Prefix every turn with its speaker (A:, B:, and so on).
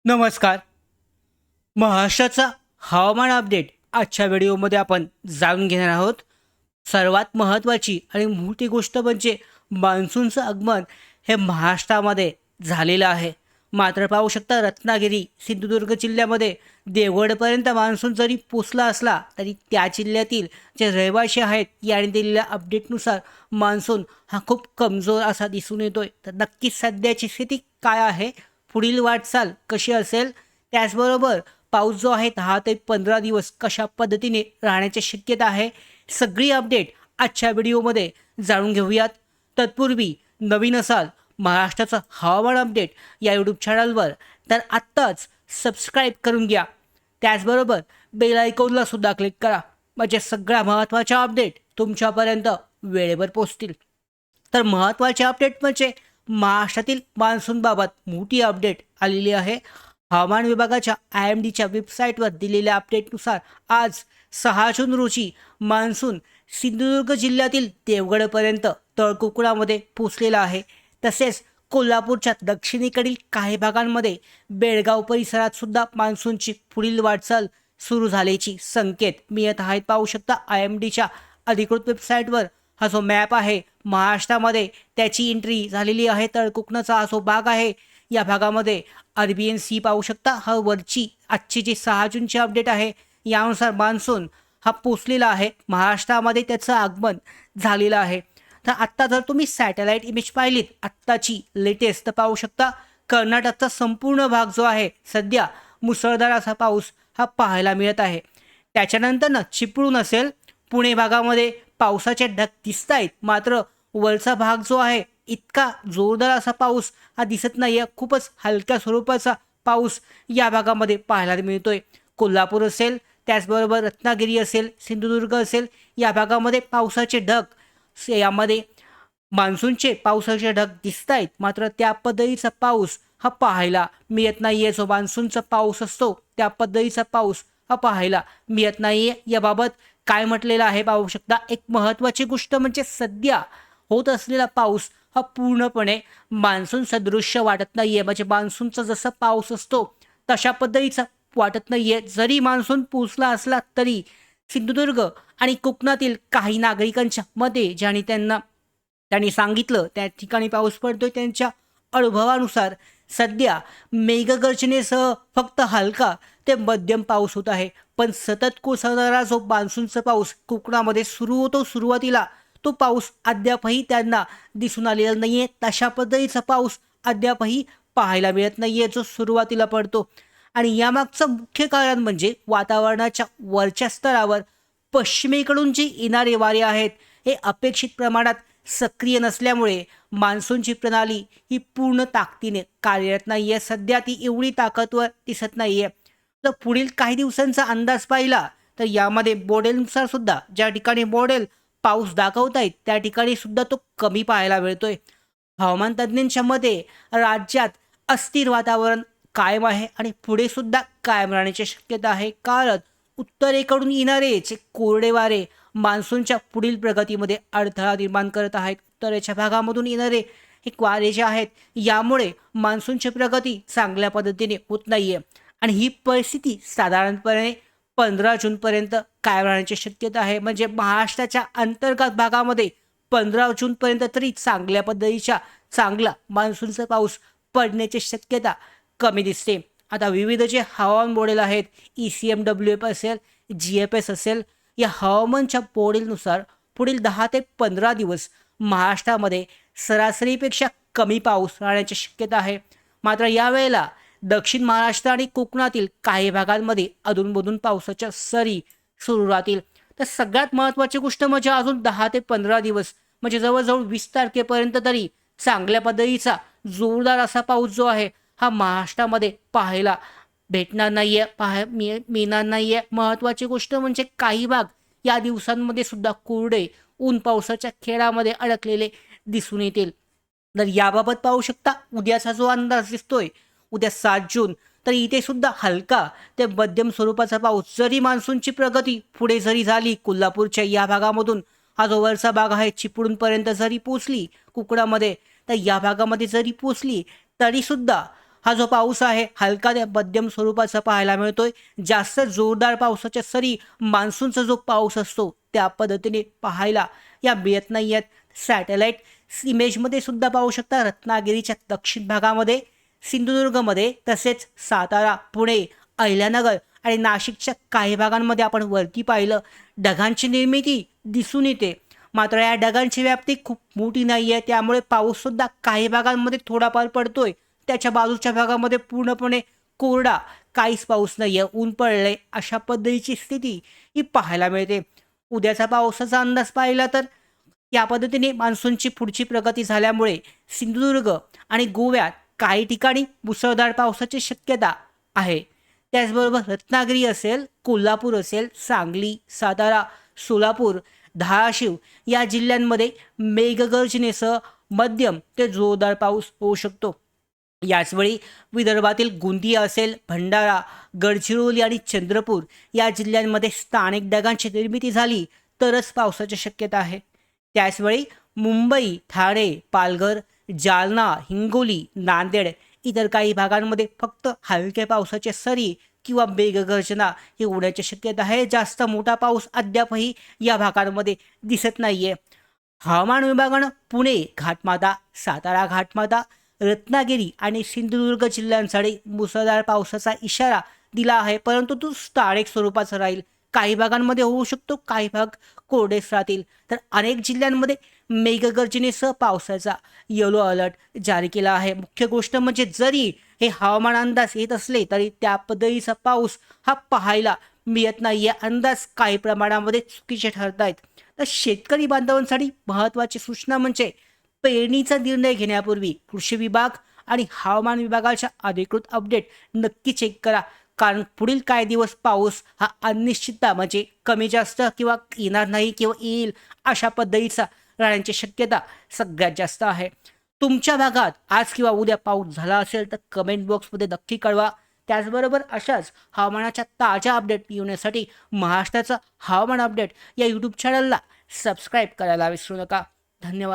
A: नमस्कार. महाराष्ट्राचा हवामान अपडेट आजच्या व्हिडिओमध्ये आपण जाणून घेणार आहोत. सर्वात महत्त्वाची आणि मोठी गोष्ट म्हणजे मान्सूनचं आगमन हे महाराष्ट्रामध्ये झालेलं आहे. मात्र पाहू शकता रत्नागिरी, सिंधुदुर्ग जिल्ह्यामध्ये देवगडपर्यंत मान्सून जरी पोचला असला तरी त्या जिल्ह्यातील जे रहिवासी आहेत यांनी दिलेल्या अपडेटनुसार मान्सून हा खूप कमजोर असा दिसून येतोय. तर नक्कीच सध्याची स्थिती काय आहे, पुढील वाटचाल कशी असेल, त्याचबरोबर पाऊस जो आहे 10 ते 15 दिवस कशा पद्धतीने राहण्याची शक्यता आहे, सगळी अपडेट आजच्या व्हिडिओमध्ये जाणून घेऊयात. तत्पूर्वी नवीन असाल महाराष्ट्राचं हवामान अपडेट या यूट्यूब चॅनलवर तर आत्ताच सबस्क्राईब करून घ्या. त्याचबरोबर बेल आयकॉनला सुद्धा क्लिक करा म्हणजे सगळ्या महत्त्वाच्या अपडेट तुमच्यापर्यंत वेळेवर पोहोचतील. तर महत्त्वाचे अपडेट म्हणजे महाराष्ट्रातील मान्सूनबाबत मोठी अपडेट आलेली आहे. हवामान विभागाच्या IMDच्या वेबसाईटवर दिलेल्या अपडेटनुसार आज 6 जून रोजी मान्सून सिंधुदुर्ग जिल्ह्यातील देवगडपर्यंत तळकोकणामध्ये पोचलेला आहे. तसेच कोल्हापूरच्या दक्षिणेकडील काही भागांमध्ये बेळगाव परिसरात सुद्धा मान्सूनची पुढील वाटचाल सुरू झाल्याची संकेत मिळत आहेत. पाहू शकता IMDच्या अधिकृत वेबसाईटवर हा जो मॅप आहे महाराष्ट्रामध्ये त्याची एंट्री झालेली आहे. तळकोकणाचा हा जो भाग आहे या भागामध्ये अरेबियन सी पाहू शकता. हा वरची आजची जी 6 जूनची अपडेट आहे यानुसार मान्सून हा पोचलेला आहे महाराष्ट्रामध्ये, त्याचं आगमन झालेलं आहे. तर आत्ता जर तुम्ही सॅटेलाईट इमेज पाहिलीत आत्ताची लेटेस्ट तर पाहू शकता कर्नाटकचा संपूर्ण भाग जो आहे सध्या मुसळधार असा पाऊस हा पाहायला मिळत आहे. त्याच्यानंतर ना चिपळूण असेल, पुणे भागामध्ये पावसाचे ढग दिसत आहेत. मात्र वरचा भाग जो आहे इतका जोरदार असा पाऊस हा दिसत नाही आहे. खूपच हलक्या स्वरूपाचा पाऊस या भागामध्ये पाहायला मिळतोय. कोल्हापूर असेल, त्याचबरोबर रत्नागिरी असेल, सिंधुदुर्ग असेल या भागामध्ये पावसाचे ढग यामध्ये मान्सूनचे पावसाचे ढग दिसत आहेत. मात्र त्या पद्धतीचा पाऊस हा पाहायला मिळत नाही आहे. जो मान्सूनचा पाऊस असतो त्या पद्धतीचा पाऊस हा पाहायला मिळत नाही आहे. याबाबत काय म्हटलेलं आहे पाहू शकता. एक महत्त्वाची गोष्ट म्हणजे सध्या होत असलेला पाऊस हा पूर्णपणे मान्सून सदृश्य वाटत नाही आहे. म्हणजे मान्सूनचा जसा पाऊस असतो तशा पद्धतीचा वाटत नाही आहे. जरी मान्सून पोचला असला तरी सिंधुदुर्ग आणि कोकणातील काही नागरिकांच्या मध्ये त्यांनी सांगितलं त्या ठिकाणी पाऊस पडतोय. त्यांच्या अनुभवानुसार सध्या मेघगर्जनेसह फक्त हलका ते मध्यम पाऊस होत आहे. पण सतत कोसळणारा जो मान्सूनचा पाऊस कोकणामध्ये सुरू होतो सुरुवातीला, तो पाऊस अद्यापही त्यांना दिसून आलेला नाही आहे. तशा पद्धतीचा पाऊस अद्यापही पाहायला मिळत नाही आहे जो सुरुवातीला पडतो. आणि यामागचं मुख्य कारण म्हणजे वातावरणाच्या वरच्या स्तरावर पश्चिमेकडून जी येणारे वारे आहेत हे अपेक्षित प्रमाणात सक्रिय नसल्यामुळे मान्सूनची प्रणाली ही पूर्ण ताकदीने कार्यरत नाही आहे. सध्या ती एवढी ताकदवर दिसत नाही आहे. तर पुढील काही दिवसांचा अंदाज पाहिला तर यामध्ये मॉडेलनुसार सुद्धा ज्या ठिकाणी मॉडेल पाऊस दाखवत आहेत त्या ठिकाणी सुद्धा तो कमी पाहायला मिळतोय. हवामान तज्ज्ञांच्या मते राज्यात अस्थिर वातावरण कायम आहे आणि पुढे सुद्धा कायम राहण्याची शक्यता आहे. कारण उत्तरेकडून येणारे जे कोरडे वारे मान्सूनच्या पुढील प्रगतीमध्ये अडथळा निर्माण करत आहेत. उत्तरेच्या भागामधून येणारे हे वारे जे आहेत यामुळे मान्सूनची प्रगती चांगल्या पद्धतीने होत नाहीये आणि ही परिस्थिती साधारणपणे 15 जूनपर्यंत कायम राहण्याची शक्यता आहे. म्हणजे महाराष्ट्राच्या अंतर्गत भागामध्ये 15 जूनपर्यंत तरी चांगल्या पद्धतीचा चांगला मान्सूनचा पाऊस पडण्याची शक्यता कमी दिसते. आता विविध जे हवामान मॉडेल आहेत ECMWF असेल, GFS असेल, या हवामानच्या मॉडेलनुसार पुढील 10 ते 15 दिवस महाराष्ट्रामध्ये सरासरीपेक्षा कमी पाऊस राहण्याची शक्यता आहे. मात्र यावेळेला दक्षिण महाराष्ट्र आणि कोकणातील काही भागांमध्ये अधूनमधून पावसाच्या सरी सुरू राहतील. तर सगळ्यात महत्त्वाची गोष्ट म्हणजे अजून 10 ते 15 दिवस म्हणजे जवळजवळ 20 तारखेपर्यंत तरी चांगल्या पद्धतीचा जोरदार असा पाऊस जो आहे हा महाराष्ट्रामध्ये पाहायला भेटणार नाही आहे, मिळणार नाही आहे. महत्त्वाची गोष्ट म्हणजे काही भाग या दिवसांमध्ये सुद्धा कोरडे ऊन पावसाच्या खेळामध्ये अडकलेले दिसून येतील. तर याबाबत पाहू शकता उद्याचा जो अंदाज दिसतोय उद्या 7 जून, तर इथे सुद्धा हलका ते मध्यम स्वरूपाचा पाऊस. जरी मान्सूनची प्रगती पुढे जरी झाली कोल्हापूरच्या या भागामधून हा जो वरचा भाग आहे चिपळूणपर्यंत जरी पोचली कोकणामध्ये, तर या भागामध्ये जरी पोचली तरी सुद्धा हा जो पाऊस आहे हलका ते मध्यम स्वरूपाचा पाहायला मिळतोय. जास्त जोरदार पावसाच्या सरी मान्सूनचा जो पाऊस असतो त्या पद्धतीने पाहायला या मिळत नाही आहेत. सॅटेलाईट इमेजमध्ये सुद्धा पाहू शकता रत्नागिरीच्या दक्षिण भागामध्ये, सिंधुदुर्गमध्ये, तसेच सातारा, पुणे, अहिल्यानगर आणि नाशिकच्या काही भागांमध्ये आपण वरती पाहिलं ढगांची निर्मिती दिसून येते. मात्र या ढगांची व्याप्ती खूप मोठी नाही आहे, त्यामुळे पाऊससुद्धा काही भागांमध्ये थोडाफार पडतोय. त्याच्या बाजूच्या भागामध्ये पूर्णपणे कोरडा, काहीच पाऊस नाही आहे, ऊन पडले अशा पद्धतीची स्थिती ही पाहायला मिळते. उद्याचा पावसाचा अंदाज पाहिला तर या पद्धतीने मान्सूनची पुढची प्रगती झाल्यामुळे सिंधुदुर्ग आणि गोव्यात काही ठिकाणी मुसळधार पावसाची शक्यता आहे. त्याचबरोबर रत्नागिरी असेल, कोल्हापूर असेल, सांगली, सातारा, सोलापूर, धाराशिव या जिल्ह्यांमध्ये मेघगर्जनेसह मध्यम ते जोरदार पाऊस होऊ शकतो. याचवेळी विदर्भातील गोंदिया असेल, भंडारा, गडचिरोली आणि चंद्रपूर या जिल्ह्यांमध्ये स्थानिक ढगांची निर्मिती झाली तरच पावसाची शक्यता आहे. त्याचवेळी मुंबई, ठाणे, पालघर, जालना, हिंगोली, नांदेड इतर काही भागांमध्ये फक्त हलक्या पावसाच्या सरी किंवा मेघगर्जना ही होण्याची शक्यता आहे. जास्त मोठा पाऊस अद्यापही या भागांमध्ये दिसत नाहीये. हवामान विभागानं पुणे घाटमाता, सातारा घाटमाता, रत्नागिरी आणि सिंधुदुर्ग जिल्ह्यांसाठी मुसळधार पावसाचा इशारा दिला आहे, परंतु तो स्थानिक स्वरूपाचा राहील. काही भागांमध्ये होऊ शकतो, काही भाग कोरडेच राहतील. तर अनेक जिल्ह्यांमध्ये मेघगर्जनेसह पावसाचा येलो अलर्ट जारी केला आहे. मुख्य गोष्ट म्हणजे जरी हे हवामान अंदाज येत असले तरी त्या पद्धतीचा पाऊस हा पाहायला मिळत नाहीये. अंदाज काही प्रमाणामध्ये चुकीचे ठरत आहेत. तर शेतकरी बांधवांसाठी महत्त्वाची सूचना म्हणजे पेरणीचा निर्णय घेण्यापूर्वी कृषी विभाग आणि हवामान विभागाच्या अधिकृत अपडेट नक्की चेक करा. कारण पुढील काही दिवस पाऊस हा अनिश्चितता म्हणजे कमी जास्त किंवा येणार नाही किंवा येईल अशा पद्धतीचा राहण्याची शक्यता सगळ्यात जास्त आहे. तुमच्या भागात आज किंवा उद्या पाऊस झाला असेल तर कमेंट बॉक्समध्ये नक्की कळवा. त्याचबरोबर अशाच हवामानाच्या ताज्या अपडेट मिळवण्यासाठी महाराष्ट्राचा हवामान अपडेट या यूट्यूब चॅनलला सबस्क्राईब करायला विसरू नका. धन्यवाद.